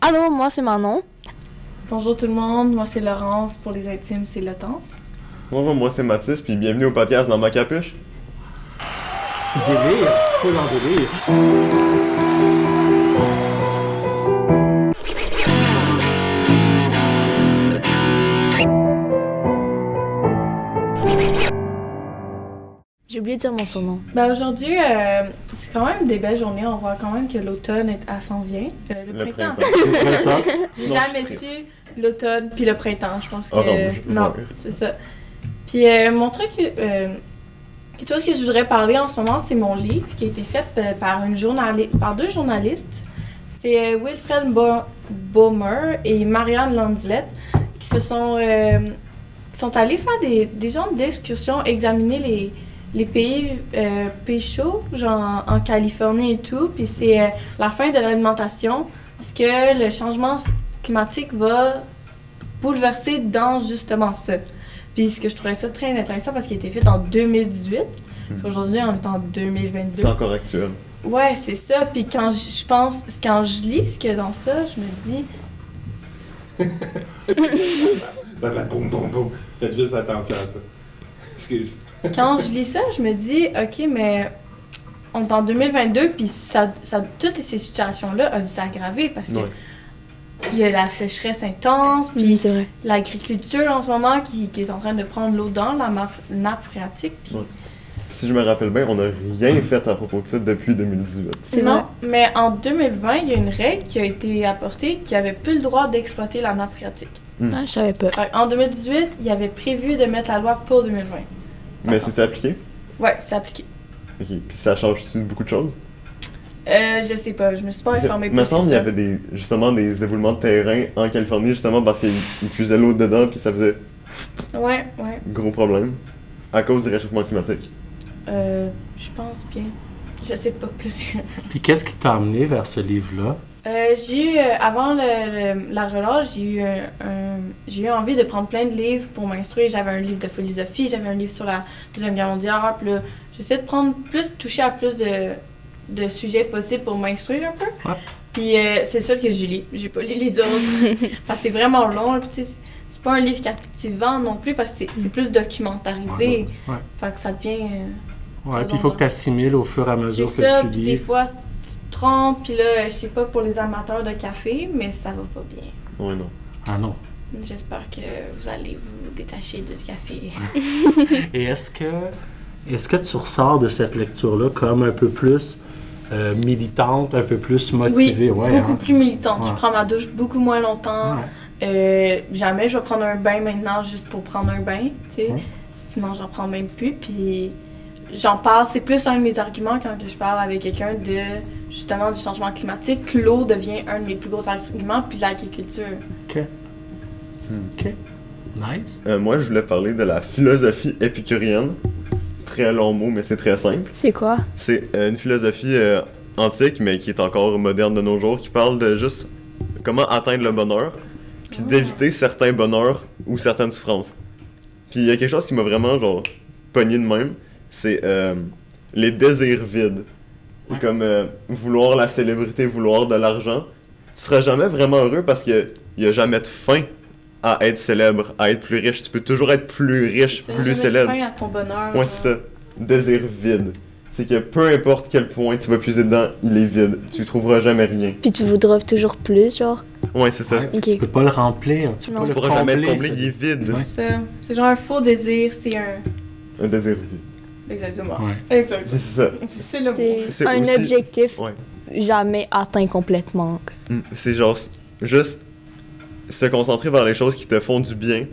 Allô, moi c'est Manon. Bonjour tout le monde, moi c'est Laurence, pour les intimes c'est Laurence. Bonjour, moi c'est Mathis, puis bienvenue au podcast dans ma capuche. Délire, faut dans délire. J'ai oublié de dire mon surnom. Aujourd'hui, c'est quand même des belles journées, on voit quand même que l'automne s'en vient. Le printemps. Le printemps. J'ai Non, jamais je suis su l'automne puis le printemps, je pense que... Orange, non, ouais. c'est ça. Puis mon truc, quelque chose que je voudrais parler en ce moment, c'est mon livre qui a été fait par deux journalistes. C'est Wilfred Baumer et Marianne Lanzlett qui sont allés faire des genres d'excursions, examiner les pays chauds, genre en Californie et tout, puis c'est la fin de l'alimentation, parce que le changement climatique va bouleverser dans justement ça. Puis ce que je trouvais ça très intéressant parce qu'il a été fait en 2018, puis aujourd'hui on est en 2022. C'est encore actuel. Ouais, c'est ça, puis quand je lis ce qu'il y a dans ça, je me dis... Boum, boum, boum. Faites juste attention à ça. Excuse. Quand je lis ça, je me dis, OK, mais on est en 2022, puis toutes ces situations-là ont dû s'aggraver parce que Ouais. il y a la sécheresse intense, puis C'est vrai. l'agriculture en ce moment qui est en train de prendre l'eau dans la nappe phréatique. Puis Ouais. Si je me rappelle bien, on n'a rien fait à propos de ça depuis 2018. C'est non, vrai. mais en 2020, il y a une règle qui a été apportée qui avait plus le droit d'exploiter la nappe phréatique. Ah, je savais pas. En 2018, il y avait prévu de mettre la loi pour 2020. Mais c'est-tu appliqué? Ouais, c'est appliqué. Ok. Puis ça change-tu beaucoup de choses? Je sais pas, je me suis pas informée Il me plus que semble qu'il y ça. avait justement des éboulements de terrain en Californie, justement parce qu'il puisait l'eau dedans, puis ça faisait Ouais. gros problème à cause du réchauffement climatique. Je pense bien. Je sais pas plus. Puis qu'est-ce qui t'a amené vers ce livre-là? J'ai eu, avant la relâche, j'ai eu envie de prendre plein de livres pour m'instruire. J'avais un livre de philosophie, j'avais un livre sur la Deuxième Guerre mondiale. Puis là, j'essaie de toucher à plus de sujets possibles pour m'instruire un peu. Ouais. Puis c'est ça que j'ai lu. J'ai pas lu les autres. Parce que c'est vraiment long. Puis tu sais, c'est pas un livre captivant non plus parce que c'est plus documentarisé. Ouais. Fait que ça devient... Ouais, puis il faut que tu assimiles au fur et à mesure C'est que ça, tu puis lis. des fois, tu te trompes, puis là, je sais pas pour les amateurs de café, mais ça va pas bien. Ouais, non. Ah non. J'espère que vous allez vous détacher du café. Et est-ce que tu ressors de cette lecture-là comme un peu plus militante, un peu plus motivée? Oui, Ouais, beaucoup hein? plus militante. Ouais. Je prends ma douche beaucoup moins longtemps. Jamais je vais prendre un bain maintenant juste pour prendre un bain, tu sais. Ouais. Sinon, j'en prends même plus, puis j'en parle. C'est plus un de mes arguments quand que je parle avec quelqu'un justement du changement climatique. L'eau devient un de mes plus gros arguments, puis l'agriculture. OK. OK. Nice. Moi, je voulais parler de la philosophie épicurienne. Très long mot, mais c'est très simple. C'est quoi? C'est une philosophie antique, mais qui est encore moderne de nos jours, qui parle de juste comment atteindre le bonheur, puis d'éviter certains bonheurs ou certaines souffrances. Puis il y a quelque chose qui m'a vraiment, genre, pogné de même, c'est les désirs vides. Ouais. Comme vouloir la célébrité, vouloir de l'argent. Tu seras jamais vraiment heureux parce qu'il y a jamais de fin à être célèbre, à être plus riche. Tu peux toujours être plus riche, C'est plus jamais célèbre. fin à ton bonheur. Ouais, c'est ça. Désir vide. C'est que peu importe quel point tu vas puiser dedans, il est vide. Tu trouveras jamais rien. Puis tu voudras toujours plus, genre. Ouais, c'est ça. Ouais, puis Ok. Tu peux pas le remplir. Tu peux Non. pas Tu le pourras jamais être combler, comblé, ça. il est vide. Ouais. C'est ça. C'est genre un faux désir, c'est un... Un désir vide. Exactement. Ouais. Exact. C'est ça. C'est le mot. C'est un aussi- objectif Ouais. jamais atteint complètement. C'est genre juste se concentrer vers les choses qui te font du bien.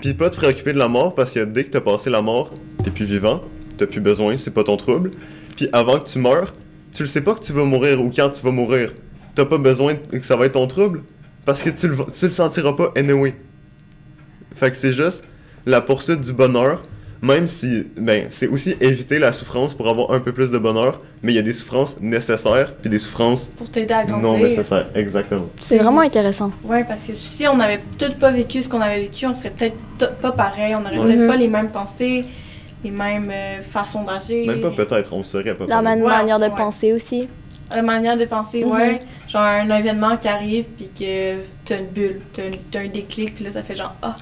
Puis pas te préoccuper de la mort parce que dès que t'as passé la mort, t'es plus vivant, t'as plus besoin, c'est pas ton trouble. Puis avant que tu meurs, tu le sais pas que tu vas mourir ou quand tu vas mourir. T'as pas besoin que ça va être ton trouble parce que tu le sentiras pas anyway. Fait que c'est juste la poursuite du bonheur, même si, ben, c'est aussi éviter la souffrance pour avoir un peu plus de bonheur, mais il y a des souffrances nécessaires puis des souffrances Pour t'aider à grandir. non nécessaires, exactement. C'est vraiment intéressant. Ouais, parce que si on avait peut-être pas vécu ce qu'on avait vécu, on serait peut-être pas pareil, on aurait Ouais. peut-être pas les mêmes pensées, les mêmes façons d'agir. Même pas peut-être, on le saurait pas. La même Ouais, manière de ouais. penser aussi. La manière de penser, Mhm. ouais. Genre un événement qui arrive, puis que t'as une bulle, t'as un déclic, puis là, ça fait genre, ah.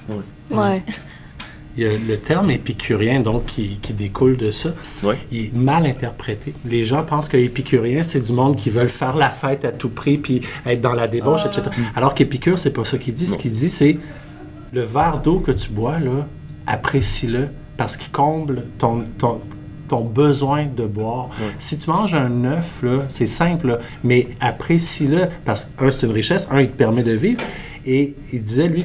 Ouais. Il y a le terme épicurien, donc, qui découle de ça. Ouais. Il est mal interprété. Les gens pensent que épicurien, c'est du monde qui veulent faire la fête à tout prix, puis être dans la débauche, Ah. etc. Alors qu'Épicure, c'est pas ça qu'il dit. Ce Non. qu'il dit, c'est le verre d'eau que tu bois, là, apprécie-le, parce qu'il comble ton besoin de boire. Ouais. Si tu manges un œuf, là, c'est simple, là, mais apprécie-le, parce que, c'est une richesse, il te permet de vivre. Et il disait, lui,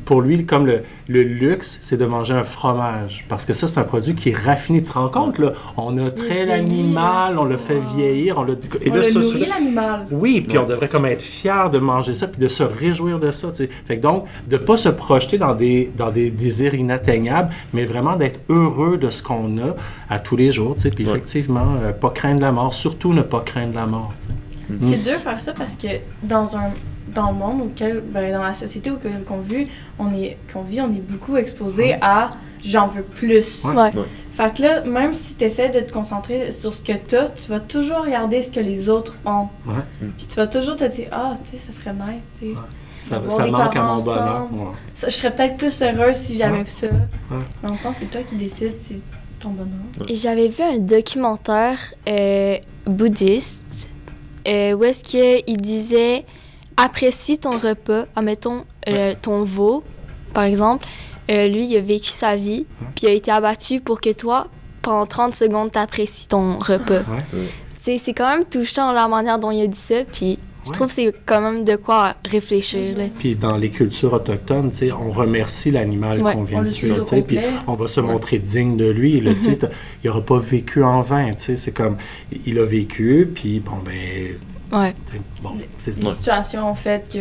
pour lui, comme le luxe, c'est de manger un fromage. Parce que ça, c'est un produit qui est raffiné. Tu te rends compte, là? On a trait vieillit, l'animal, là. on le fait vieillir, On et là, le ça, nourrit, l'animal. oui, puis Ouais. on devrait comme être fier de manger ça, puis de se réjouir de ça, tu sais. Fait que donc, de pas se projeter dans des désirs inatteignables, mais vraiment d'être heureux de ce qu'on a à tous les jours, tu sais. Puis Ouais. effectivement, pas craindre la mort, surtout ne pas craindre la mort, tu sais. C'est dur de faire ça parce que dans le monde auquel, dans la société qu'on vit, on est beaucoup exposé à j'en veux plus. Ouais. Fait que là, même si tu essaies de te concentrer sur ce que t'as, tu vas toujours regarder ce que les autres ont. Ouais. Puis tu vas toujours te dire, tu sais, ça serait nice, tu sais. Ça, Avoir ça des manque à parents mon bonheur. ensemble. Ouais. Je serais peut-être plus heureuse si j'avais Ouais. ça. Mais en même temps, c'est toi qui décides si c'est ton bonheur. Et j'avais vu un documentaire bouddhiste où est-ce qu'il disait apprécie ton repas, admettons ton veau, par exemple. Lui, il a vécu sa vie, puis il a été abattu pour que toi, pendant 30 secondes, t'apprécies ton repas. Ouais. C'est quand même touchant la manière dont il a dit ça, puis je trouve que c'est quand même de quoi réfléchir. Là. Puis dans les cultures autochtones, tu sais, on remercie l'animal Ouais. qu'on vient On de le tuer, tue au tu sais, puis complet. on va se montrer digne de lui. Là, tu sais, il n'aura pas vécu en vain, tu sais, c'est comme, il a vécu, puis bon, ben, Ouais. tu sais, bon, c'est Les situations ont fait que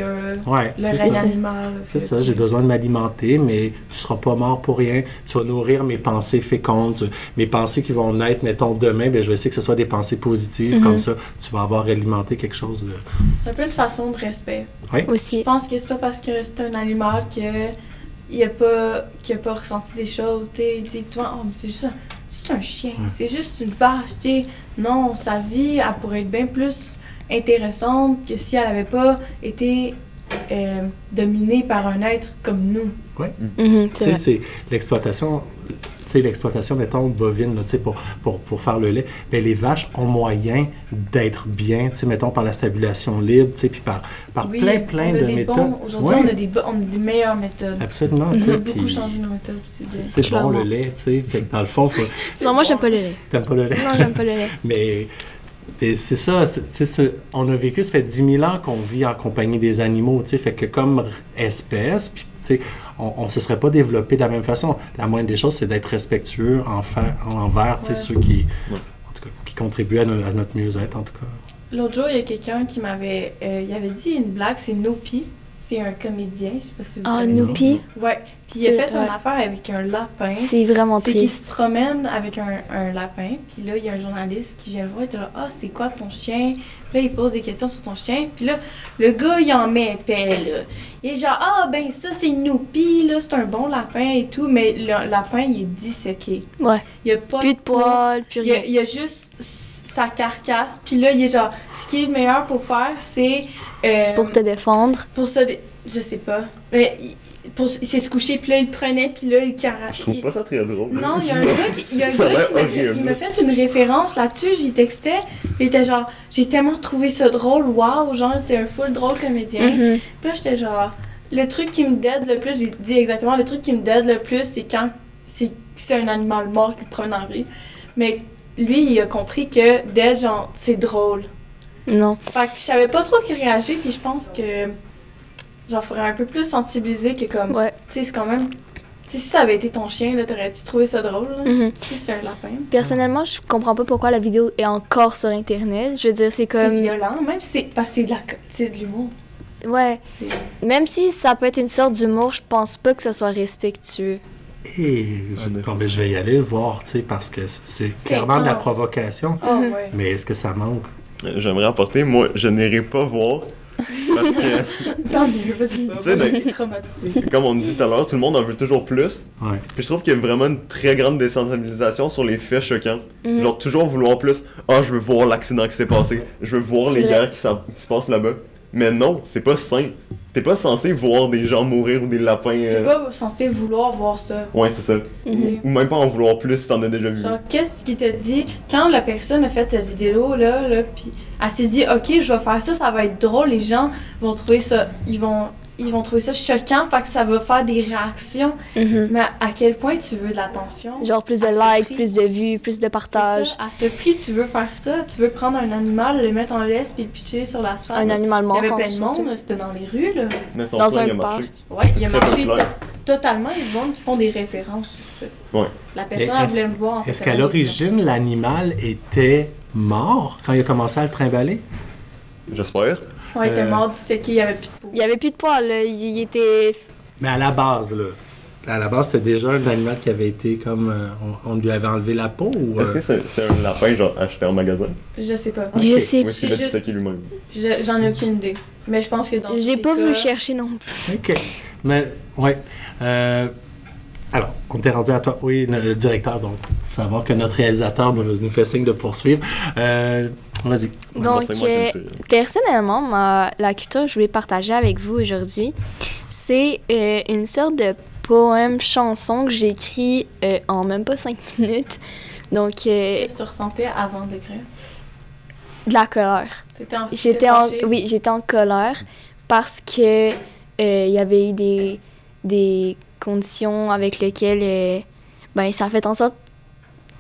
ouais, le c'est règne ça. animal. a C'est fait ça, que- j'ai besoin de m'alimenter, mais tu seras pas mort pour rien. Tu vas nourrir mes pensées fécondes, mes pensées qui vont naître, mettons, demain, ben, je vais essayer que ce soit des pensées positives, comme ça, tu vas avoir alimenté quelque chose de... C'est un peu une façon de respect. Je Aussi. pense que c'est pas parce que c'est un animal qu'il a pas ressenti des choses. Tu sais, souvent, oh, mais c'est juste un chien, c'est juste une vache. Tu sais. Non, sa vie, elle pourrait être bien plus intéressante que si elle avait pas été dominée par un être comme nous. Mhm, Tu c'est sais, vrai. c'est l'exploitation, mettons, bovine, là, tu sais, pour faire le lait. Mais les vaches ont moyen d'être bien, tu sais, mettons, par la stabulation libre, tu sais, puis par Oui, plein on a de des méthodes. Aujourd'hui, Ouais, on a des meilleures méthodes. absolument, tu On sais, a beaucoup puis changé nos méthodes. C'est bien. c'est bon, Clairement. le lait, tu sais. Fait que dans le fond, Non, moi, j'aime pas le lait. t'aimes pas le lait? Non, j'aime pas le lait. Mais c'est ça, on a vécu, ça fait 10 000 ans qu'on vit en compagnie des animaux, tu sais, fait que comme espèce, puis tu sais, on se serait pas développé de la même façon. La moindre des choses, c'est d'être respectueux envers, tu sais, Ouais. ceux qui, en tout cas, qui contribuent à notre mieux-être, en tout cas. L'autre jour, il y a quelqu'un qui m'avait il avait dit une blague, c'est Nopi. C'est un comédien, je sais pas si vous Ah, connaissez. Noupi, Ouais. Puis il a fait Ouais. une affaire avec un lapin. c'est vraiment C'est qu'il se triste. promène avec un lapin. Puis là, il y a un journaliste qui vient le voir. Il est là, ah, c'est quoi ton chien? Puis là, il pose des questions sur ton chien. Puis là, le gars, il en met épais, là. Il est genre, ah, ben ça, c'est Noupi, là, c'est un bon lapin et tout. Mais le lapin, il est disséqué. Ouais. Il y a pas Plus de poils, plus il y, rien. a, il y a juste sa carcasse. Puis là, il est genre, ce qui est le meilleur pour faire, c'est. Pour te défendre. Pour ça, je sais pas. Mais il s'est se coucher, puis là, il le prenait, puis là, il Je trouve pas ça très drôle. Non, il y a un gars qui, Ça a l'air horrible. il m'a fait une référence là-dessus, j'y textais, puis il était genre, j'ai tellement trouvé ça drôle, waouh, genre, c'est un full drôle comédien. Mhm. Puis là, j'étais genre, le truc qui me dead le plus, j'ai dit exactement, le truc qui me dead le plus, c'est quand c'est un animal mort qui te prend dans la rue. Mais lui, il a compris que dead, genre, c'est drôle. Non. Fait que je savais pas trop qui réagir, puis je pense que j'en ferais un peu plus sensibiliser que comme, Ouais. tu sais, c'est quand même. Tu sais, si ça avait été ton chien, là, t'aurais-tu trouvé ça drôle? Là? Mhm. Tu sais, c'est un lapin. Personnellement, je comprends pas pourquoi la vidéo est encore sur Internet. Je veux dire, c'est C'est comme... violent, même si c'est parce que c'est de l'humour. Ouais. C'est- Même si ça peut être une sorte d'humour, je pense pas que ça soit respectueux. Et bon, ben, je vais y aller le voir, tu sais, parce que c'est clairement de la intense. provocation. Ah ouais. Mais est-ce que ça manque? J'aimerais apporter, moi, je n'irai pas voir Parce que, Tant mieux, vas-y pas. Tu sais, Moi, ben- j'ai été traumatisée. comme on dit tout à l'heure, tout le monde en veut toujours plus. Ouais. Puis je trouve qu'il y a vraiment une très grande désensibilisation sur les faits choquants. Mhm. Genre, toujours vouloir plus. Ah, je veux voir l'accident qui s'est passé. Je veux voir C'est les vrai. guerres qui se passent là-bas. Mais non, c'est pas sain. T'es pas censé voir des gens mourir ou des lapins. T'es pas censé vouloir voir ça. Ouais, c'est ça. Mhm. Ou même pas en vouloir plus si t'en as déjà vu. Genre, qu'est-ce qui te dit quand la personne a fait cette vidéo-là, puis elle s'est dit, ok, je vais faire ça, ça va être drôle, les gens vont trouver ça, ils vont trouver ça choquant, fait que ça va faire des réactions. Mhm. Mais à quel point tu veux de l'attention? Genre plus de À ce likes, prix. plus de vues, plus de C'est partages. ça, à ce prix, tu veux faire ça? Tu veux prendre un animal, le mettre en laisse, puis le pitcher sur l'asphalte? Un animal Il y mort. avait en plein de plus, monde, surtout. c'était dans les rues, là. Mais son Dans plan, un il a marché. Ouais, il a Très marché populaire. totalement, il y a du monde qui font des références sur ça. Ouais. La Mais personne, elle voulait me voir, en fait. Est-ce qu'à l'origine, l'animal était mort quand il a commencé à le trimballer? J'espère. Ouais, il était mort, disséqué, il y avait plus de peau. Il y avait plus de poils, là. Il était. Mais à la base, là. À la base, c'était déjà un animal qui avait été comme... on lui avait enlevé la peau ou... Est-ce que c'est un lapin, genre, acheté en magasin? Je sais pas. Je sais Ou est-ce qu'il C'est a juste- disséqué lui-même? J'en ai aucune idée. Mais je pense que dans J'ai tous pas les voulu cas- chercher non plus. OK. Mais, ouais. Alors, on t'est rendu à toi. Oui, le directeur, donc. Faut savoir que notre réalisateur nous fait signe de poursuivre. Vas-y. Donc, c'est moi qui le tire. personnellement, la culture que je voulais partager avec vous aujourd'hui, c'est une sorte de poème-chanson que j'ai écrit en même pas 5 minutes. Donc, Qu'est-ce que tu ressentais avant d'écrire? de la colère. J'étais en... J'étais en colère parce que il y avait eu des conditions avec lesquelles ben ça fait en sorte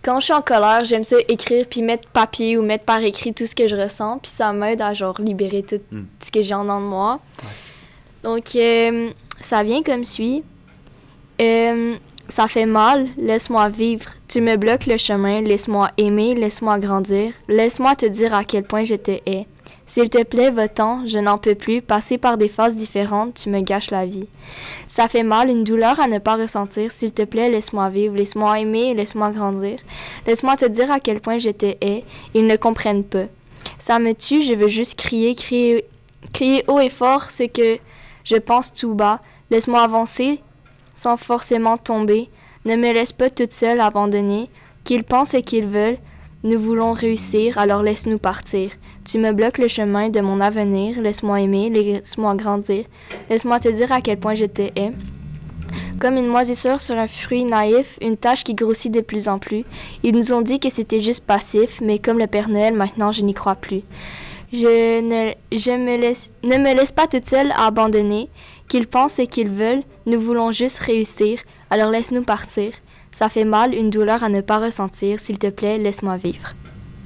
quand je suis en colère, j'aime ça écrire puis mettre papier ou mettre par écrit tout ce que je ressens puis ça m'aide à genre libérer tout ce que j'ai en dedans de moi. Donc ça vient comme suit. Ça fait mal, laisse-moi vivre. Tu me bloques le chemin, laisse-moi aimer, laisse-moi grandir. Laisse-moi te dire à quel point je te hais. S'il te plaît, va-t'en, je n'en peux plus. Passer par des phases différentes, tu me gâches la vie. Ça fait mal, une douleur à ne pas ressentir. S'il te plaît, laisse-moi vivre, laisse-moi aimer, laisse-moi grandir. Laisse-moi te dire à quel point je te hais. Ils ne comprennent pas. Ça me tue, je veux juste crier haut et fort ce que je pense tout bas. Laisse-moi avancer sans forcément tomber. Ne me laisse pas toute seule abandonnée. Qu'ils pensent ce qu'ils veulent. Nous voulons réussir, alors laisse-nous partir. Tu me bloques le chemin de mon avenir. Laisse-moi aimer, laisse-moi grandir. Laisse-moi te dire à quel point je te hais. Comme une moisissure sur un fruit naïf, une tache qui grossit de plus en plus. Ils nous ont dit que c'était juste passif, mais comme le Père Noël, maintenant je n'y crois plus. Ne me laisse pas toute seule abandonnée. Qu'ils pensent ce qu'ils veulent, nous voulons juste réussir, alors laisse-nous partir. Ça fait mal, une douleur à ne pas ressentir, s'il te plaît, laisse-moi vivre.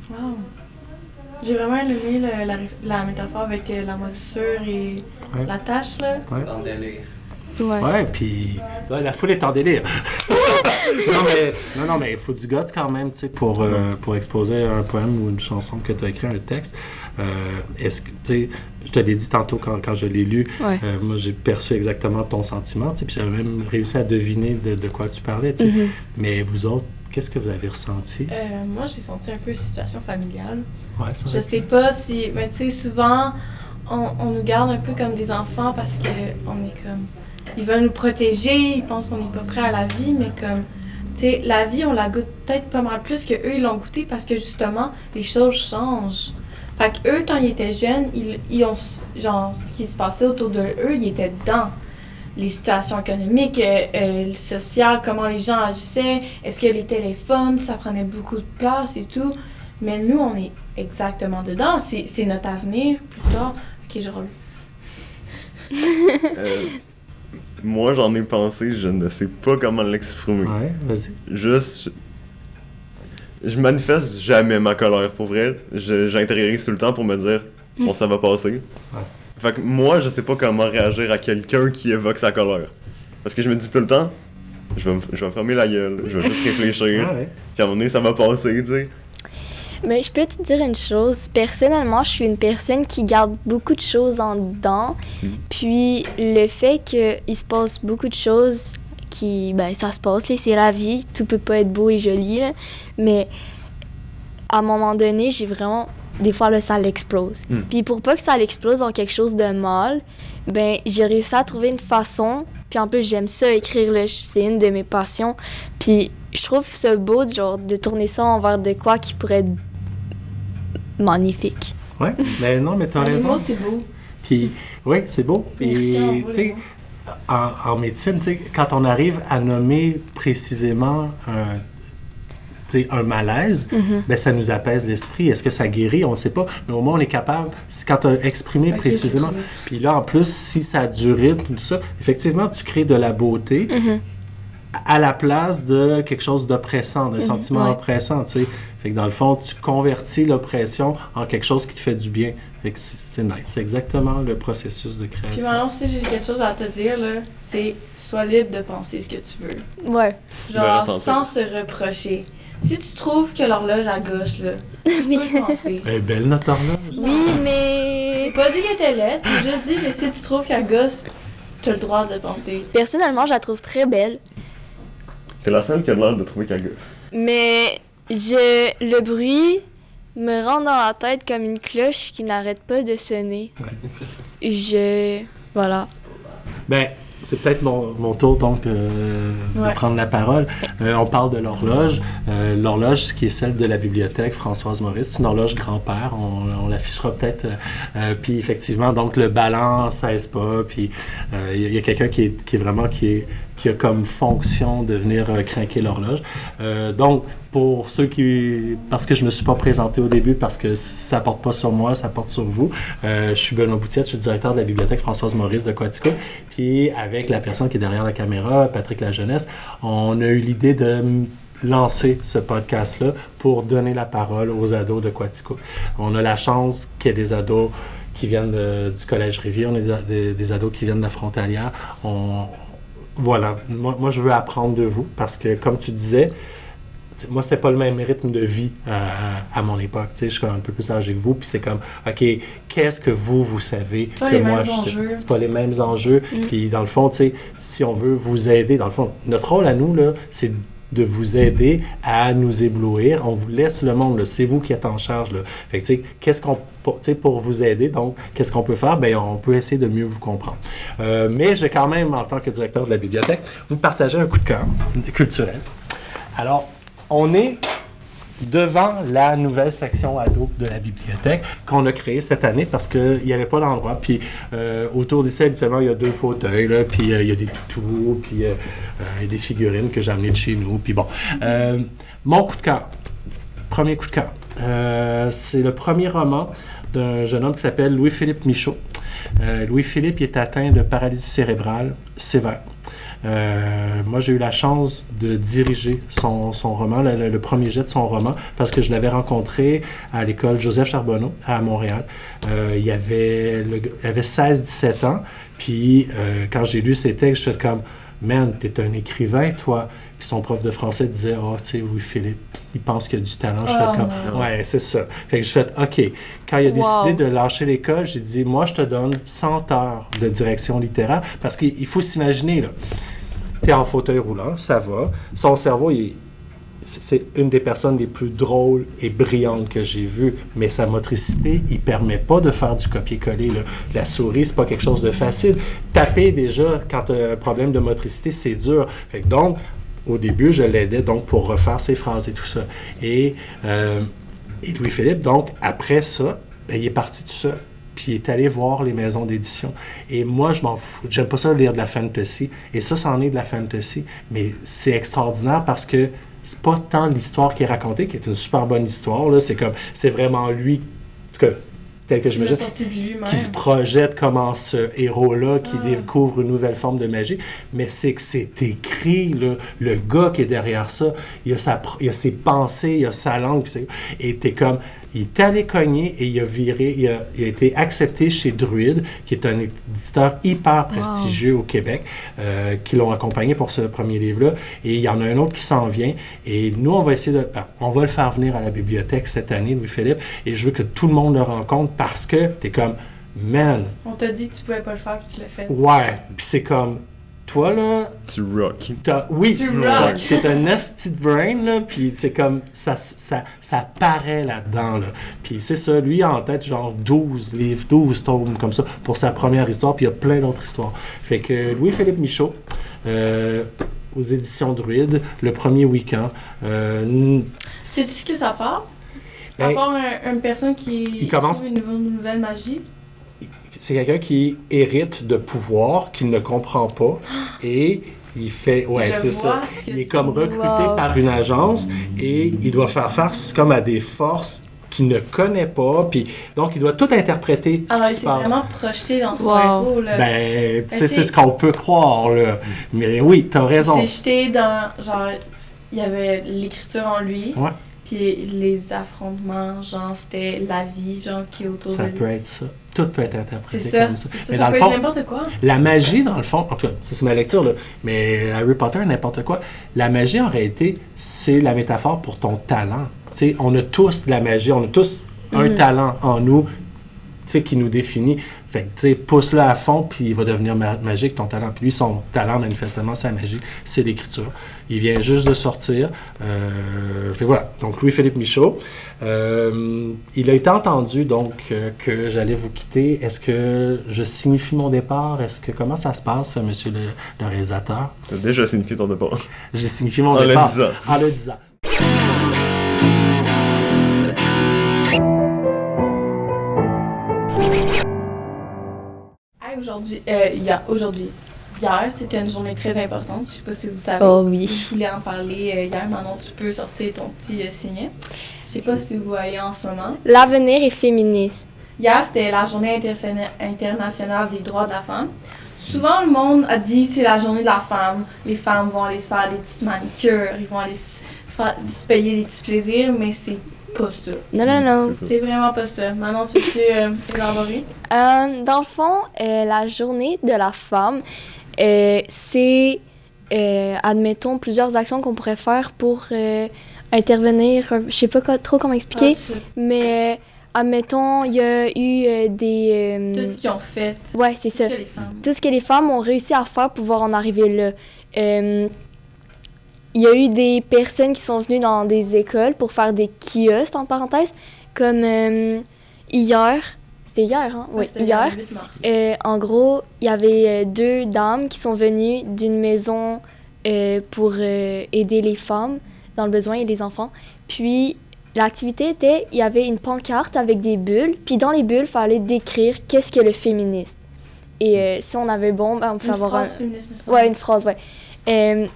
Wow. J'ai vraiment aimé la métaphore avec la moisissure et Ouais. la tâche, là. Dans le délire. Ouais. Ouais, puis ouais, la foule est en délire. non, mais il faut du guts quand même, tu sais, pour exposer un poème ou une chanson que tu as écrit, un texte. Est-ce que, tu sais, je te l'ai dit tantôt quand je l'ai lu, Ouais. moi j'ai perçu exactement ton sentiment, tu sais, puis j'avais même réussi à deviner de quoi tu parlais, tu sais. Mhm. Mais vous autres, qu'est-ce que vous avez ressenti? Moi, j'ai senti un peu situation familiale. Ouais, ça Je sais pas si... Mais tu sais, souvent, on nous garde un peu comme des enfants parce que on est comme... Ils veulent nous protéger, ils pensent qu'on n'est pas prêt à la vie, mais comme... Tu sais, la vie, on la goûte peut-être pas mal plus que eux ils l'ont goûté parce que, justement, les choses changent. Fait que eux, quand ils étaient jeunes, ils ont... Genre, ce qui se passait autour de eux, ils étaient dedans. Les situations économiques, sociales, comment les gens agissaient, est-ce que les téléphones, ça prenait beaucoup de place et tout. Mais nous, on est exactement dedans. C'est notre avenir plus tard. Ok, je roule. Moi, j'en ai pensé, je ne sais pas comment l'exprimer. Ouais, vas-y. Juste, je manifeste jamais ma colère, pour vrai. J'intériorise tout le temps pour me dire, bon, ça va passer. Ouais. Fait que moi, je sais pas comment réagir à quelqu'un qui évoque sa colère. Parce que je me dis tout le temps, je vais me fermer la gueule, je vais juste réfléchir, Ah ouais. puis à un moment donné, ça va passer, tu sais. Mais je peux te dire une chose. Personnellement, je suis une personne qui garde beaucoup de choses en dedans. Puis le fait qu'il se passe beaucoup de choses ben ça se passe, là, c'est la vie. Tout peut pas être beau et joli, là. Mais à un moment donné, j'ai vraiment des fois, là, ça l'explose. Puis pour pas que ça l'explose en quelque chose de mal, ben, j'ai réussi à trouver une façon. Puis en plus, j'aime ça, écrire, là, c'est une de mes passions. Puis je trouve ça beau, genre, de tourner ça envers de quoi qui pourrait être magnifique. Ouais, mais non, mais t'as Les raison. mots, c'est beau. Puis, oui, c'est beau. Merci, Et, tu sais, en médecine, tu sais, quand on arrive à nommer précisément un malaise, ben ça nous apaise l'esprit. Est-ce que ça guérit? On ne sait pas. Mais au moins, on est capable, quand tu as exprimé précisément. Puis là, en plus, si ça a du rythme, tout ça, effectivement, tu crées de la beauté à la place de quelque chose d'oppressant, d'un sentiment oppressant, tu sais. Fait que dans le fond, tu convertis l'oppression en quelque chose qui te fait du bien. Fait que c'est nice. C'est exactement le processus de création. Puis maintenant, si j'ai quelque chose à te dire, là, c'est sois libre de penser ce que tu veux. Ouais. Genre, sans se reprocher. Si tu trouves que l'horloge à gauche, là, tu peux le penser. Elle est belle, notre horloge. Oui, mais... J'ai pas dit qu'elle était laide, j'ai juste dit que si tu trouves qu'elle gosse, tu as le droit de le penser. Personnellement, je la trouve très belle. T'es la seule qui a l'air de trouver qu'elle gosse. Mais le bruit me rentre dans la tête comme une cloche qui n'arrête pas de sonner. Voilà. Ben, c'est peut-être mon tour, donc, de prendre la parole. On parle de l'horloge. L'horloge, qui est celle de la bibliothèque Françoise Maurice, c'est une horloge grand-père. On l'affichera peut-être. Puis, effectivement, donc, le ballon cesse pas. Puis, il y a quelqu'un qui a comme fonction de venir craquer l'horloge. Donc, pour ceux parce que je me suis pas présenté au début, parce que ça porte pas sur moi, ça porte sur vous. Je suis Benoît Boutiette, je suis directeur de la bibliothèque Françoise Maurice de Quatico. Puis avec la personne qui est derrière la caméra, Patrick Lajeunesse, on a eu l'idée de lancer ce podcast-là pour donner la parole aux ados de Quatico. On a la chance qu'il y ait des ados qui viennent du Collège Rivière, on a des ados qui viennent de la Frontalière. Voilà, moi je veux apprendre de vous, parce que comme tu disais, moi, c'était pas le même rythme de vie à mon époque. Tu sais, je suis un peu plus âgé que vous, puis c'est comme, OK, qu'est-ce que vous savez pas que les moi, mêmes enjeux. C'est pas les mêmes enjeux. Puis dans le fond, tu sais, si on veut vous aider, dans le fond, notre rôle à nous, là, c'est de vous aider à nous éblouir. On vous laisse le monde, là. C'est vous qui êtes en charge, là. Fait que, tu sais, pour vous aider, donc, qu'est-ce qu'on peut faire? Bien, on peut essayer de mieux vous comprendre. Mais je vais quand même, en tant que directeur de la bibliothèque, vous partager un coup de cœur culturel. Alors, on est devant la nouvelle section ado de la bibliothèque qu'on a créée cette année parce qu'il n'y avait pas d'endroit. Puis autour d'ici, habituellement, il y a 2 fauteuils, là, puis il y a des toutous, puis il y a des figurines que j'ai amenées de chez nous. Puis bon, mon coup de cœur, premier coup de cœur, c'est le premier roman d'un jeune homme qui s'appelle Louis-Philippe Michaud. Louis-Philippe, il est atteint de paralysie cérébrale sévère. Moi, j'ai eu la chance de diriger son roman, le premier jet de son roman, parce que je l'avais rencontré à l'école Joseph Charbonneau à Montréal. Il avait 16-17 ans, puis quand j'ai lu ses textes, je fais comme « Man, t'es un écrivain, toi ». Puis son prof de français disait « Ah, tu sais, Louis-Philippe, il pense qu'il a du talent. » Je fais comme « Ouais, c'est ça. » Fait que je fais « OK. » Quand il a décidé de lâcher l'école, j'ai dit « Moi, je te donne 100 heures de direction littéraire. » Parce qu'il faut s'imaginer, là, t'es en fauteuil roulant, ça va. Son cerveau, c'est une des personnes les plus drôles et brillantes que j'ai vues, mais sa motricité, il permet pas de faire du copier-coller, là. La souris, c'est pas quelque chose de facile. Taper, déjà, quand tu as un problème de motricité, c'est dur. Fait que donc, au début, je l'aidais donc pour refaire ses phrases et tout ça. Et Louis-Philippe, donc, après ça, ben, il est parti tout seul. Puis il est allé voir les maisons d'édition. Et moi, je m'en fous. J'aime pas ça lire de la fantasy. Et ça, c'en est de la fantasy. Mais c'est extraordinaire parce que c'est pas tant l'histoire qui est racontée, qui est une super bonne histoire, là. C'est vraiment lui, en tout cas, tel que je me dis, qui se projette comme ce héros-là, qui découvre une nouvelle forme de magie. Mais c'est que c'est écrit, là, le gars qui est derrière ça, il a ses pensées, il a sa langue, et t'es comme... Il est allé cogner et il a été accepté chez Druide, qui est un éditeur hyper prestigieux au Québec, qui l'ont accompagné pour ce premier livre-là. Et il y en a un autre qui s'en vient. Et nous, on va le faire venir à la bibliothèque cette année, Louis-Philippe, et je veux que tout le monde le rencontre parce que t'es comme, man... On t'a dit que tu pouvais pas le faire, puis tu l'as fait. Ouais, puis c'est comme... toi, là, Tu rock. oui, Tu rock. t'es un esti de brain, là, puis c'est comme, ça paraît là-dedans, là. Puis c'est ça, lui, a en tête, genre 12 livres, 12 tomes, comme ça, pour sa première histoire, puis il y a plein d'autres histoires. Fait que Louis-Philippe Michaud, aux éditions Druide, le premier week-end. Sais-tu ce que ça part? Ben, À part une personne qui commence- trouve une nouvelle magie. c'est quelqu'un qui hérite de pouvoir, qu'il ne comprend pas, et il fait... Ouais, Je c'est vois ça. ce que Il est tu- comme recruté Wow. par une agence, et il doit faire face comme à des forces qu'il ne connaît pas, puis donc il doit tout interpréter ce Alors, qui il se s'est passe. vraiment projeté dans son Wow. héros, là. Ben, tu sais, tu c'est sais- ce qu'on peut croire, là. Mais oui, t'as raison. Il s'est jeté dans, genre, il y avait l'écriture en lui. Ouais. Puis les affrontements, genre, c'était la vie, genre, qui est autour Ça de lui. peut être ça. Tout peut être C'est interprété ça, comme ça. c'est ça. Mais Ça dans peut le être fond, n'importe quoi. la magie, dans le fond, en tout cas, ça c'est ma lecture, là, mais Harry Potter, n'importe quoi, la magie, en réalité, c'est la métaphore pour ton talent. Tu sais, on a tous de la magie, on a tous un talent en nous, tu sais, qui nous définit. Fait que, tu sais, pousse-le à fond, puis il va devenir magique, ton talent. Puis lui, son talent, manifestement, sa magie, c'est l'écriture. Il vient juste de sortir. Fait voilà. Donc, Louis-Philippe Michaud. Il a été entendu, donc, que j'allais vous quitter. Est-ce que je signifie mon départ? Comment ça se passe, monsieur le réalisateur? T'as déjà signifié ton départ. J'ai signifié mon En le départ. disant. En le disant. Hey, hier, c'était une journée très importante. Je sais pas si vous savez. Oh oui. Je voulais en parler hier. Manon, tu peux sortir ton petit signet. Je sais pas si vous voyez en ce moment. L'avenir est féministe. Hier, c'était la journée internationale des droits de la femme. Souvent, le monde a dit c'est la journée de la femme. Les femmes vont aller se faire des petites manicures, ils vont aller se payer des petits plaisirs, mais c'est pas ça. Non, non, non. C'est vraiment pas ça. Manon, tu peux élaborer? Dans le fond, la journée de la femme, c'est, admettons, plusieurs actions qu'on pourrait faire pour intervenir. Je sais pas trop comment expliquer, mais admettons, il y a eu Tout des... ce qu'ils ont fait. ouais, c'est Tout ça. ce que les femmes. Tout ce que les femmes ont réussi à faire pour pouvoir en arriver là. Il y a eu des personnes qui sont venues dans des écoles pour faire des kiosques, entre parenthèses, comme hier. C'était hier, hein? Oui, C'était hier. le 8 mars. En gros, il y avait deux dames qui sont venues d'une maison pour aider les femmes dans le besoin et les enfants. Puis, l'activité était, il y avait une pancarte avec des bulles, puis dans les bulles, il fallait décrire qu'est-ce que le féministe. Et si on avait bon, ben, on pouvait Une avoir phrase féministe, me semble. Ouais, une phrase, ouais.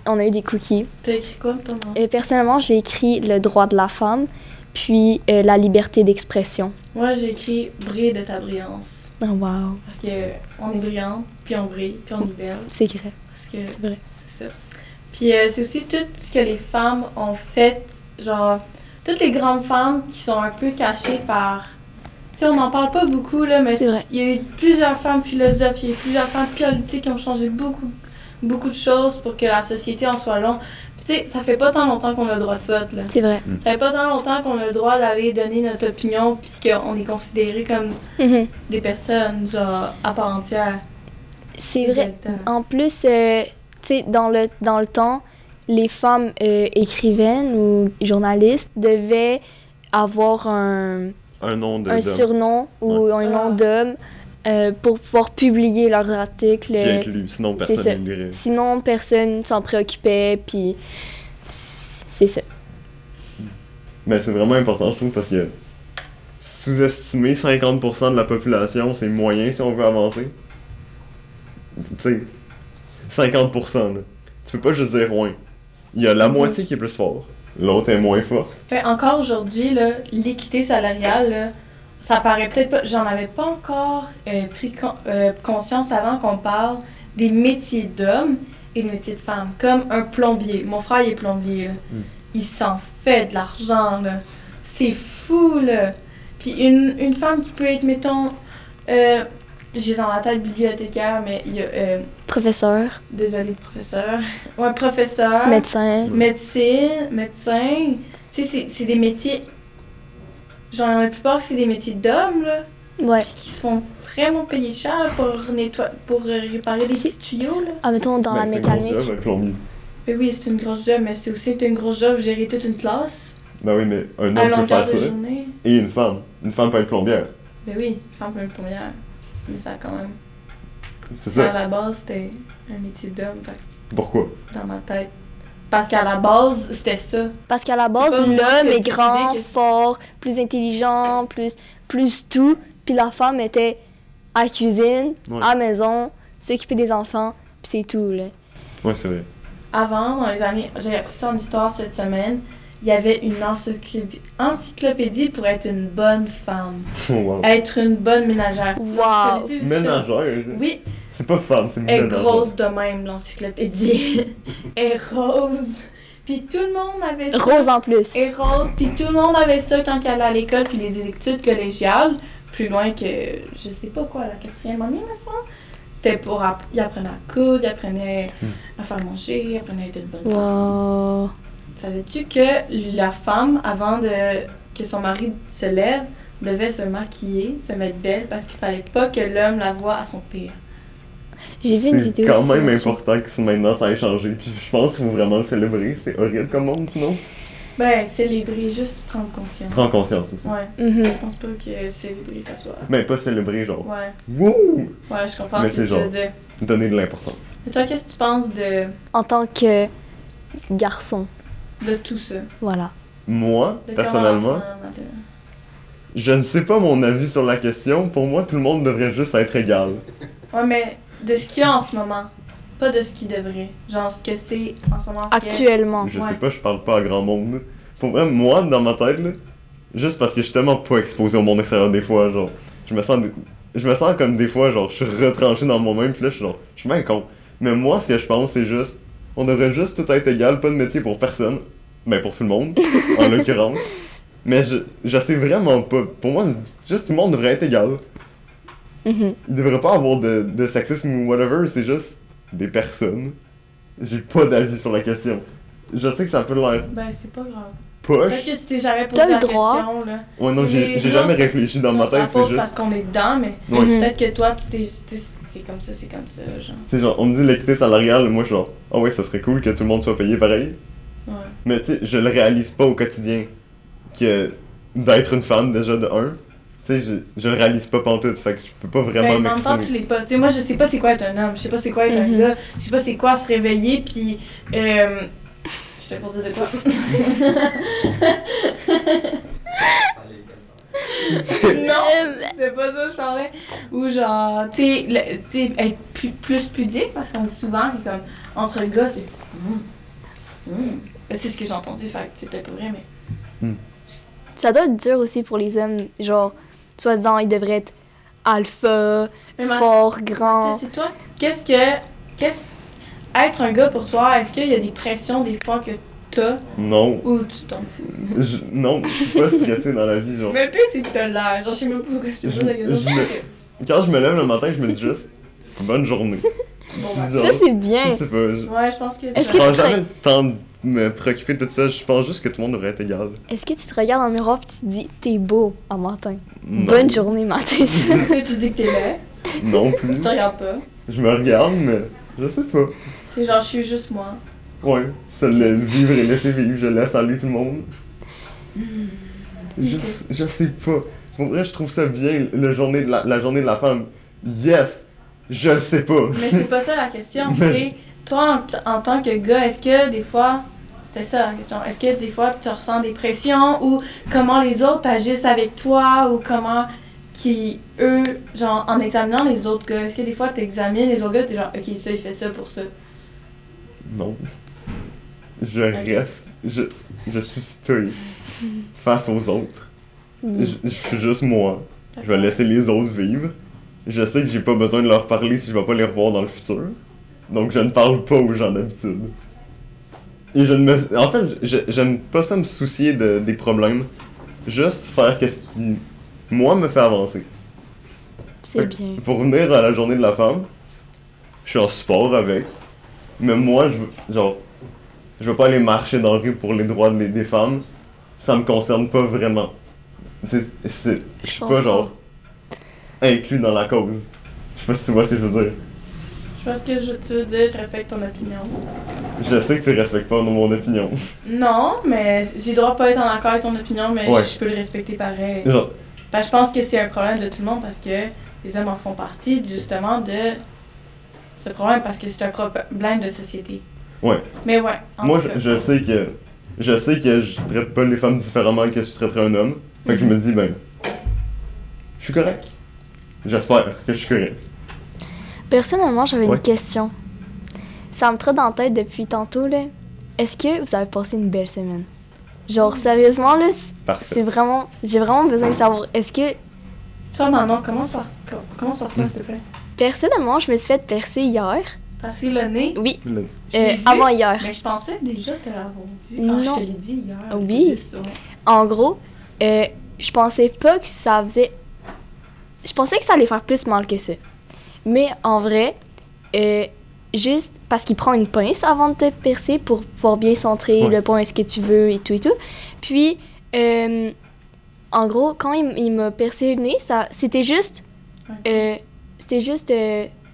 On a eu des cookies. T'as écrit quoi, toi, non? Personnellement, j'ai écrit le droit de la femme, puis la liberté d'expression. Moi, j'ai écrit brille de ta brillance. Oh, wow, Parce que on est brillante, puis on brille, puis on est belle. c'est vrai, Parce que c'est vrai. c'est ça. Puis c'est aussi tout ce que les femmes ont fait, genre, toutes les grandes femmes qui sont un peu cachées par... Tu sais, on n'en parle pas beaucoup, là, mais C'est vrai. il y a eu plusieurs femmes philosophes, il y a eu plusieurs femmes politiques qui ont changé beaucoup de choses pour que la société en soit longue. Puis tu sais, ça fait pas tant longtemps qu'on a le droit de vote, là. C'est vrai. Ça fait pas tant longtemps qu'on a le droit d'aller donner notre opinion, puis qu'on est considéré comme Mhm. des personnes, genre, à part entière. C'est vrai. Égalitaire. En plus, tu sais, dans le temps, les femmes écrivaines ou journalistes devaient avoir un Un nom de un d'homme. surnom ou un nom Ah. d'homme pour pouvoir publier leurs articles. Qui est lu, sinon c'est personne ça. ne lirait. Sinon, personne s'en préoccupait, puis c'est ça. Mais c'est vraiment important, je trouve, parce que sous-estimer 50% de la population, c'est moyen si on veut avancer. Tu sais, 50%, là. Tu peux pas juste dire ouais. Il y a la moitié qui est plus fort, l'autre est moins forte. Fait, encore aujourd'hui, là, l'équité salariale, là, ça paraît peut-être pas... J'en avais pas encore pris conscience avant qu'on parle des métiers d'hommes et des métiers de femmes. Comme un plombier. Mon frère, il est plombier, là. Il s'en fait de l'argent, là. C'est fou, là. Puis une femme qui peut être, mettons... j'ai dans la tête bibliothécaire, mais il y a... Professeur, désolée, professeur. Ouais, professeur. médecin. Médecin. Tu sais, c'est des métiers... Genre, la plupart, c'est des métiers d'hommes, là. Ouais. qui se font vraiment payer cher pour réparer les petits tuyaux, là. Ah, mettons, dans la Ben, c'est une grosse mécanique. job, un plombier. Mais oui, c'est une grosse job, mais c'est aussi une grosse job gérer toute une classe Ben oui, mais un à homme peut longueur faire de ça. journée. Et une femme. Une femme peut être plombière. Ben oui, femme pour une première. Mais ça, quand même. C'est À ça. la base, c'était un métier d'homme, fait que Pourquoi? dans ma tête. Parce qu'à la base, c'était ça. Parce qu'à la base, pas moi l'homme qui ai est décidé grand, que- fort, plus intelligent, plus tout. Puis la femme était à la cuisine, Ouais. à la maison, s'occuper des enfants, puis c'est tout, là. Ouais, c'est vrai. Avant, dans les années, j'ai appris ça en histoire cette semaine, il y avait une encyclopédie pour être une bonne femme. Wow. Être une bonne ménagère. Wow. Savais-tu ça? Ménagère. Oui, C'est pas femme, c'est elle est ménagère. grosse de même, l'encyclopédie. Elle est rose. Puis tout le monde avait ça. Rose en plus. Elle est rose. Puis tout le monde avait ça quand il allait à l'école. Puis les études collégiales, plus loin que, je sais pas quoi, la 4e année, me semble. C'était pour... Il apprenait à coudre, il apprenait à faire manger, il apprenait à être une bonne femme. Wow. Savais-tu que la femme, avant que son mari se lève, devait se maquiller, se mettre belle, parce qu'il fallait pas que l'homme la voie à son pire? J'ai vu une C'est vidéo quand aussi même là-dessus. important que maintenant ça ait changé. Puis je pense qu'il faut vraiment le célébrer. C'est horrible comme monde, sinon. Ben, célébrer, juste prendre conscience. Prends conscience aussi. Ouais. Mhm. Je pense pas que célébrer, ça soit... Mais pas célébrer, genre. Ouais. Wouh! Ouais, je comprends Mais ce que c'est tu veux genre- dire. Donner de l'importance. Et toi, qu'est-ce que tu penses En tant que garçon, de tout ça? voilà. Moi, De personnellement, comment la femme, je ne sais pas mon avis sur la question. Pour moi, tout le monde devrait juste être égal. Ouais, mais de ce qu'il y a en ce moment. Pas de ce qu'il devrait. Genre, ce que c'est en ce moment. ce que- Actuellement. Je Ouais. sais pas, je parle pas à grand monde. Pour vrai, moi, dans ma tête, là, juste parce que je suis tellement pas exposé au monde extérieur des fois, genre, je me sens comme des fois, genre, je suis retranché dans moi-même, puis là, je suis bien con. Mais moi, ce que je pense, c'est juste, on devrait juste tout être égal, pas de métier pour personne. Mais pour tout le monde, en l'occurrence. Mais je sais vraiment pas. Pour moi, juste tout le monde devrait être égal. Mhm. Il devrait pas avoir de sexisme ou whatever, c'est juste des personnes. J'ai pas d'avis sur la question. Je sais que ça peut l'air Ben, c'est pas grave. poche. Peut-être que tu t'es jamais posé T'as le la droit. question, là. Ouais, non, Mais j'ai non, jamais c'est- réfléchi dans ma Ça, tête, ça pose c'est parce juste. qu'on est dedans, mais Ouais. Mhm. peut-être que toi, c'est comme ça, genre. Tu sais, genre, on me dit l'équité salariale, moi, je suis genre, ah ouais, ça serait cool que tout le monde soit payé pareil. Ouais. Mais tu sais, je le réalise pas au quotidien que d'être une femme, déjà, de un. Tu sais, je le réalise pas pantoute, fait que je peux pas vraiment Ben, en même temps, tu m'exprimer. l'es pas. Tu sais, moi, je sais pas c'est quoi être un homme, je sais pas c'est quoi être un Mhm. gars, je sais pas c'est quoi se réveiller, puis. Je sais pas pour dire de quoi. Non! C'est pas ça que je parlais. Ou genre, tu sais, être plus pudique, parce qu'on dit souvent que comme, entre le gars, c'est. C'est ce que j'ai entendu, fait que c'est peut-être pas vrai, mais. Ça doit être dur aussi pour les hommes, genre, soi-disant, ils devraient être alpha, Mais ma- fort, Tu grand. sais, c'est toi, être un gars pour toi, est-ce qu'il y a des pressions des fois que t'as Non. ou tu t'en fous? Non, je suis pas stressé dans la vie, genre. Mais le pire, c'est que t'as l'air. Genre, je sais même pas pourquoi je te pose la question. Quand je me lève le matin, je me dis juste, bonne journée. Bon, ben. Genre, Ça, c'est je bien. sais pas, Ouais, je pense que Est-ce je que prends tu jamais le temps de me préoccuper de tout ça, je pense juste que tout le monde devrait être égal. Est-ce que tu te regardes dans le miroir et tu te dis, t'es beau en matin? Non. Bonne journée, Mathis. Tu sais, tu dis que t'es laid, Non tu plus. te regardes pas. Je me regarde, mais je sais pas. C'est genre, je suis juste moi. Ouais, c'est le vivre et laisser vivre, je laisse aller tout le monde. Je sais pas. Pour vrai, je trouve ça bien, la journée de la femme. Yes! Je le sais pas. Mais c'est pas ça la question. Mais C'est toi, en tant que gars, est-ce que des fois. C'est ça la question. Est-ce que des fois tu ressens des pressions ou comment les autres agissent avec toi ou comment eux, genre en examinant les autres gars, est-ce que des fois tu examines les autres gars, t'es genre ok, ça il fait ça pour ça. Non. Je reste. Je suis stoïque face aux autres. Je suis juste moi. Je vais laisser les autres vivre. Je sais que j'ai pas besoin de leur parler si je vais pas les revoir dans le futur. Donc je ne parle pas aux gens d'habitude. Et en fait, j'aime pas ça me soucier des problèmes. Juste faire qu'est-ce qui, moi, me fait avancer. C'est bien. Pour revenir à la journée de la femme, je suis en sport avec. Mais moi, je veux pas aller marcher dans la rue pour les droits des femmes. Ça me concerne pas vraiment. Je suis pas genre. inclus dans la cause. Je sais pas si tu vois ce que je veux dire. Je vois ce que tu veux dire, je respecte ton opinion. Je sais que tu respectes pas mon opinion. Non, mais j'ai le droit de pas être en accord avec ton opinion, mais Ouais. je peux le respecter pareil. Genre, Je pense que c'est un problème de tout le monde parce que les hommes en font partie, justement, de ce problème parce que c'est un problème de société. Ouais. Mais ouais. en moi, tout cas. je sais que je traite pas les femmes différemment que je traiterais un homme. Fait que je me dis, ben, je suis correct. J'espère que je suis correct. Personnellement, j'avais Ouais. une question. Ça me trotte dans la tête depuis tantôt, là. Est-ce que vous avez passé une belle semaine? Genre, sérieusement, là, Parfait. c'est vraiment... J'ai vraiment besoin de savoir. Est-ce que... Toi, Manon, commence par toi, s'il te plaît. Personnellement, je me suis fait percer hier. Passer le nez. Oui, Le- J'ai vu, avant hier. Mais je pensais déjà te l'avoir vu. Non. Ah, je te l'ai dit hier. Oui. Plus, ouais. En gros, je pensais pas que ça faisait... Je pensais que ça allait faire plus mal que ça. Mais en vrai, juste parce qu'il prend une pince avant de te percer pour pouvoir bien centrer Ouais. le point est-ce que tu veux et tout et tout. Puis, en gros, quand il m'a percé le nez, c'était juste...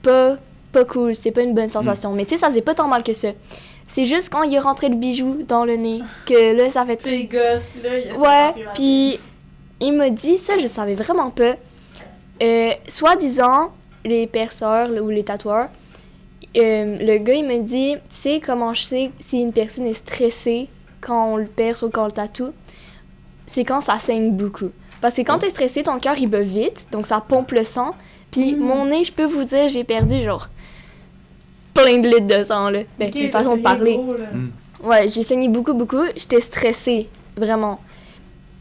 pas cool, c'est pas une bonne sensation. Mais tu sais, ça faisait pas tant mal que ça. C'est juste quand il a rentré le bijou dans le nez que là, ça fait... Puis les gosses, puis là, il y a ça Ouais, qui est puis il m'a dit, ça je savais vraiment pas. Soi-disant, les perceurs ou les tatoueurs, le gars il me dit, tu sais comment je sais si une personne est stressée quand on le perce ou quand on le tatoue? C'est quand ça saigne beaucoup. Parce que quand t'es stressé, ton cœur il bat vite, donc ça pompe le sang. Puis mon nez, je peux vous dire, j'ai perdu genre plein de litres de sang là. Ben, Ok, une façon de t'as parler. saigné gros, là. Ouais, j'ai saigné beaucoup. J'étais stressée, vraiment.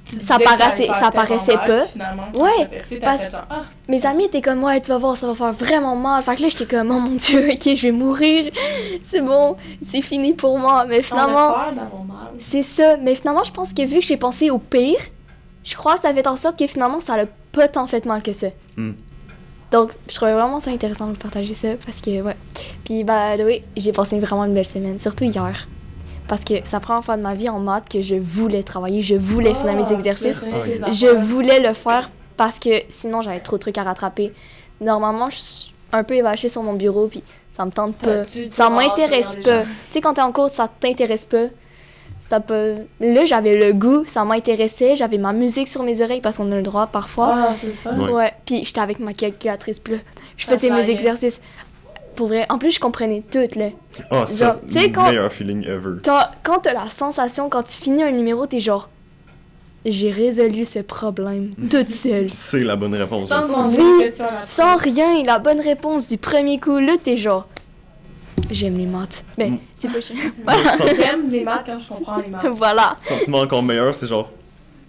Tu Ça disais que paraissait- allait faire ça tellement paraissait mal, pas. puis finalement, quand Ouais, t'as percé, t'as parce- fait genre, ah, Mes amis étaient comme, ouais, tu vas voir, ça va faire vraiment mal. Fait que là, j'étais comme, oh mon Dieu, ok, je vais mourir. C'est bon, c'est fini pour moi. Mais on a finalement, peur d'avoir mal. c'est ça. Mais finalement, je pense que vu que j'ai pensé au pire, je crois que ça fait en sorte que finalement, ça n'a pas tant fait mal que ça. Mm. Donc, je trouvais vraiment ça intéressant de partager ça parce que, ouais. Puis, bah, oui, j'ai passé vraiment une belle semaine, surtout hier. Parce que c'est la première fois de ma vie en maths que je voulais travailler, je voulais finir mes exercices. Je voulais le faire parce que sinon j'avais trop de trucs à rattraper. Normalement, je suis un peu évachée sur mon bureau puis ça me tente pas. Ça m'intéresse pas. Tu sais, quand t'es en cours, ça t'intéresse pas. C'était pas... Là, j'avais le goût, ça m'intéressait, j'avais ma musique sur mes oreilles parce qu'on a le droit parfois. Ah, c'est le fun. Ouais. Ouais, puis j'étais avec ma calculatrice, puis là, je Ça faisais mes flyait. exercices. Pour vrai, en plus, je comprenais tout, là. Ah, Genre, ça, tu sais, c'est le quand- meilleur feeling ever. Quand t'as la sensation, quand tu finis un numéro, t'es genre... J'ai résolu ce problème toute seule. C'est la bonne réponse. Sans hein. demander Oui, de questions là-dessus. Sans rien, la bonne réponse du premier coup, là, t'es genre... J'aime les maths. Ben, Mm. c'est pas chiant. J'aime les maths quand je comprends les maths. Voilà. Sentiment encore meilleur, c'est genre,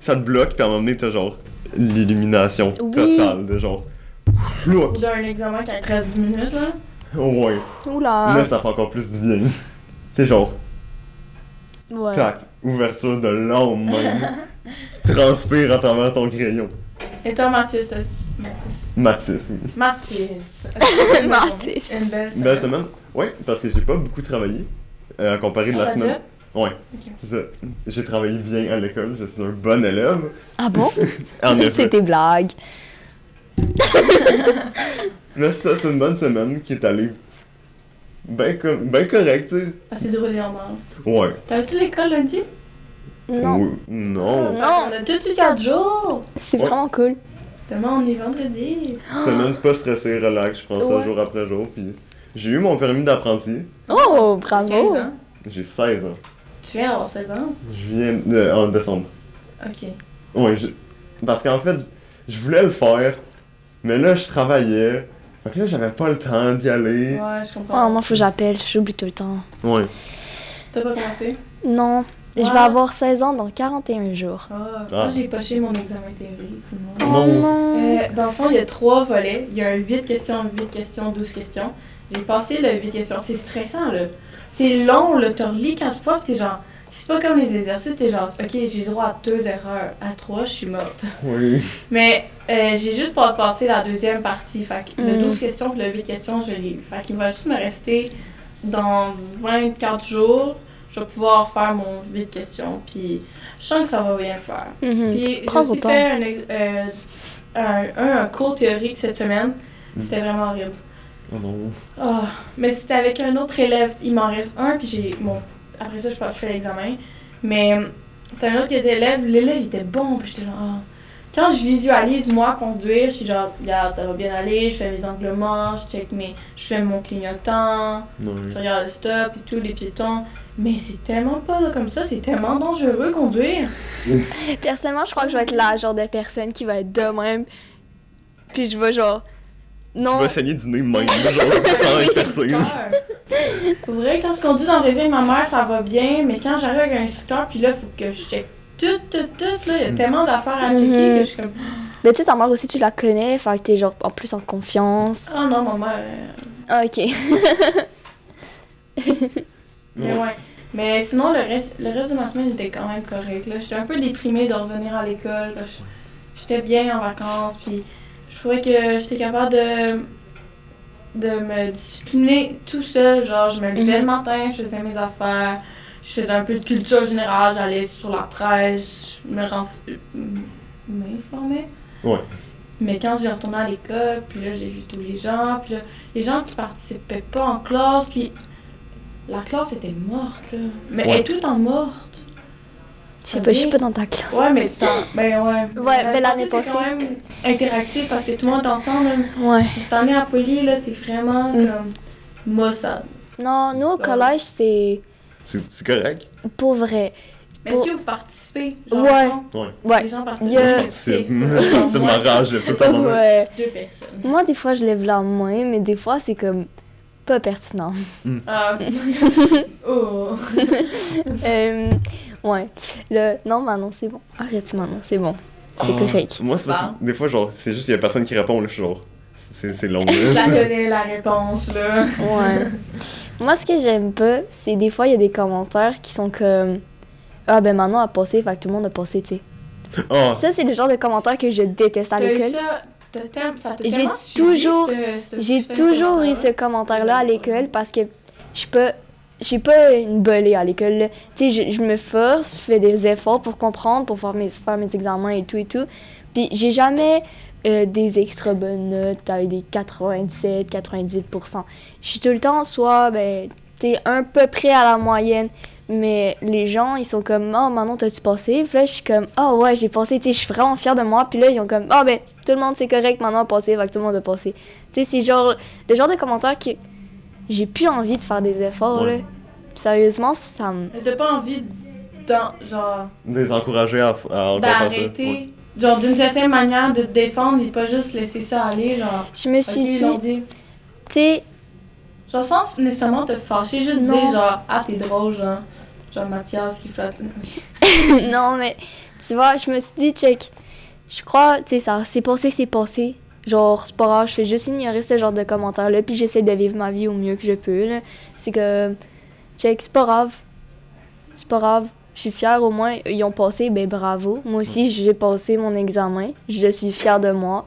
ça te bloque, puis à un moment donné, t'as genre l'illumination Oui. totale de genre, look. J'ai un examen qui a 13 minutes, là. Oh ouais. Oula. Là, ça fait encore plus du bien. T'es genre, Ouais. tac, ouverture de l'âme même. Tu transpires à travers ton crayon. Et toi, Mathis? Matisse. Mathis. Mathis. Une belle Une belle semaine? Ouais, parce que j'ai pas beaucoup travaillé, à comparer de la Ah, semaine. déjà? Ouais. Ok. C'est ça. J'ai travaillé bien à l'école, je suis un bon élève. Ah bon? En effet. C'était blague. Mais ça, c'est une bonne semaine qui est allée ben correct, tu sais. Ah, c'est déroulé en marge. Ouais. T'avais-tu l'école lundi? Non. Oui. Non. Non. On a tout eu 4 jours. C'est Ouais. vraiment cool. Demain, on est vendredi. Semaine pas stressée, relax, je prends ça Ouais. jour après jour. Puis j'ai eu mon permis d'apprenti. Oh, 15 bravo. ans. J'ai 16 ans. Tu viens d'avoir 16 ans? Je viens en décembre. Ok. Ouais, parce qu'en fait, je voulais le faire, mais là, je travaillais. Fait que là, j'avais pas le temps d'y aller. Ouais, je comprends. Oh, moi, faut que j'appelle. J'oublie tout le temps. Ouais. T'as pas commencé? Non. Je vais Ah. avoir 16 ans dans 41 jours. Ah, Ah. moi j'ai poché mon examen théorique. Oh Non. non. Dans le fond, il y a 3 volets. Il y a un 8 questions, 8 questions, 12 questions. J'ai passé le 8 questions. C'est stressant, là. C'est long, là. Tu relis 4 fois, pis t'es genre... C'est pas comme les exercices, t'es genre... Ok, j'ai droit à 2 erreurs. À 3, je suis morte. Oui. Mais j'ai juste pas passé la deuxième partie. Fait que le Mm. 12 questions pis le 8 questions, je l'ai eu. Fait qu'il va juste me rester dans 24 jours. Je vais pouvoir faire mon 8 questions. Puis je sens que ça va bien le faire. Mhm. Puis j'ai Prends aussi ton temps. fait un cours théorique cette semaine. C'était vraiment horrible. Oh non. Oh, mais c'était avec un autre élève. Il m'en reste un, puis après ça, je fais l'examen. Mais c'est un autre élève. L'élève, il était bon, puis j'étais genre... ah. Quand je visualise, moi, conduire, je suis genre, regarde, ça va bien aller, je fais mes angles morts, je fais mon clignotant, je regarde le stop et tout, les piétons. Mais c'est tellement pas comme ça, c'est tellement dangereux conduire. Personnellement, je crois que je vais être la genre de personne qui va être de même. Puis je vais genre... Non. Tu vas saigner du nez même, genre, sans être percé. Pour vrai, quand je conduis dans le réveil, ma mère, ça va bien, mais quand j'arrive avec un instructeur, puis là, il faut que je check tout, là, il y a tellement d'affaires à checker que je suis comme... Mais tu sais, ta mère aussi, tu la connais, fait que t'es genre en plus en confiance. Ah non, ma mère... Ah, ok. Mais ouais. Mais sinon, le reste de ma semaine était quand même correct, là. J'étais un peu déprimée de revenir à l'école, parce que j'étais bien en vacances, puis je trouvais que j'étais capable de me discipliner tout seul. Genre, je me levais le matin, je faisais mes affaires, je faisais un peu de culture générale, j'allais sur la presse, je m'informais. Ouais. Mais quand j'ai retourné à l'école, puis là, j'ai vu tous les gens, puis là, les gens qui participaient pas en classe, puis la classe était morte, là. Mais elle est tout le temps morte. Je suis pas dans ta classe. Ouais, mais ça. Ben ouais. Ouais, mais l'année passée. C'est quand même interactif parce que tout le monde est ensemble. Ouais. Cette année à Poly, là, c'est vraiment comme maussade. Non, nous au collège, c'est C'est correct. pour vrai. Mais si vous participez, genre, Ouais. Ouais. Ouais. les gens participent. Yeah. Moi, je participe. Je participe ma rage, tout le temps. Ouais. 2 personnes. Moi, des fois, je lève la main, mais des fois, c'est comme pas pertinent. Ah. Oh. Ouais. Non, Manon, c'est bon. Arrête, Manon, c'est bon. C'est Ah, correct. Moi, c'est parce que des fois, genre, c'est juste qu'il y a personne qui répond, là, je suis genre, c'est long. Je la Là. connais, la réponse, là. Ouais. Moi, ce que j'aime pas, c'est des fois, il y a des commentaires qui sont comme ah, ben Manon a passé, fait que tout le monde a passé, tu sais. Ah, Ça, c'est le genre de commentaires que je déteste à T'as eu l'école. ça t'a J'ai tellement toujours- suivi, J'ai ce toujours eu commentaire-là. ce commentaire-là à l'école parce que je suis pas une bolée à l'école. Là. Tu sais, je me force, je fais des efforts pour comprendre, pour faire mes examens et tout. Puis j'ai jamais des extra bonnes notes avec des 97, 98%. Je suis tout le temps soit, ben, tu sais, un peu près à la moyenne. Mais les gens, ils sont comme « Oh, Manon, t'as-tu passé? » Puis là, je suis comme « Oh, ouais, j'ai passé. » Tu sais, je suis vraiment fière de moi. Puis là, ils ont comme « Oh, ben, tout le monde, c'est correct. Manon a passé. Fait que tout le monde a passé. » Tu sais, c'est genre le genre de commentaire que j'ai plus envie de faire des efforts, Ouais. là. Puis sérieusement, ça me... Mais t'as pas envie genre, les encourager à encore faire ça. d'arrêter, Ouais. genre d'une certaine manière de te défendre et pas juste laisser ça aller, genre, Je me suis ok, dit, leur dire, tu sais, genre sans nécessairement te fâcher, juste Non. dire genre, ah t'es drôle, genre Mathias qui flotte. non, mais tu vois, je me suis dit, check, je crois, tu sais, ça, c'est passé. Genre, c'est pas grave, je fais juste ignorer ce genre de commentaires-là, puis j'essaie de vivre ma vie au mieux que je peux, là. C'est que, check, c'est pas grave. C'est pas grave. Je suis fière, au moins, ils ont passé, ben bravo. Moi aussi, j'ai passé mon examen. Je suis fière de moi.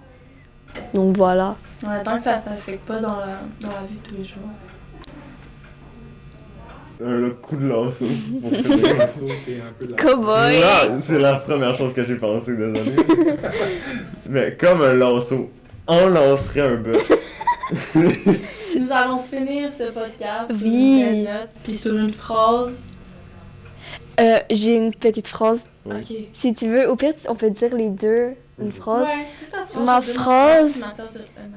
Donc voilà. Ouais, tant que ça t'affecte pas dans la vie de tous les jours. Le coup de lasso. Cowboy! Là, c'est la première chose que j'ai pensé, désolé. Mais comme un lasso, on lancerait un bœuf. Nous allons finir ce podcast sur Oui. une belle note, puis sur une phrase. J'ai une petite phrase. Oui. Ok. Si tu veux, au pire, on peut dire les deux, une phrase. Ouais, c'est ta phrase. Ma Je donne phrase, Mathias,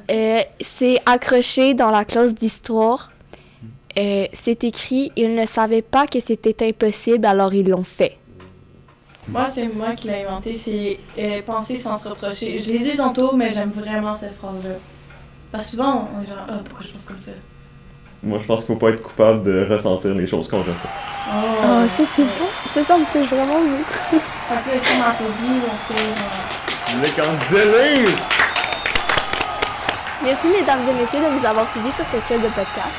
Mathias. C'est accroché dans la classe d'histoire. C'est écrit « Ils ne savaient pas que c'était impossible, alors ils l'ont fait. Moi, c'est moi qui l'ai inventé, c'est penser sans se reprocher. Je l'ai dit tantôt, mais j'aime vraiment cette phrase-là. Parce que souvent, on est genre, ah, pourquoi je pense comme ça? Moi, je pense qu'il faut pas être coupable de ressentir les choses qu'on ressent. Oh, ça c'est bon. Ça me touche vraiment beaucoup. Fait que là, si on applaudit, on fait genre... Les candélés! Merci mesdames et messieurs de nous avoir suivis sur cette chaîne de podcast.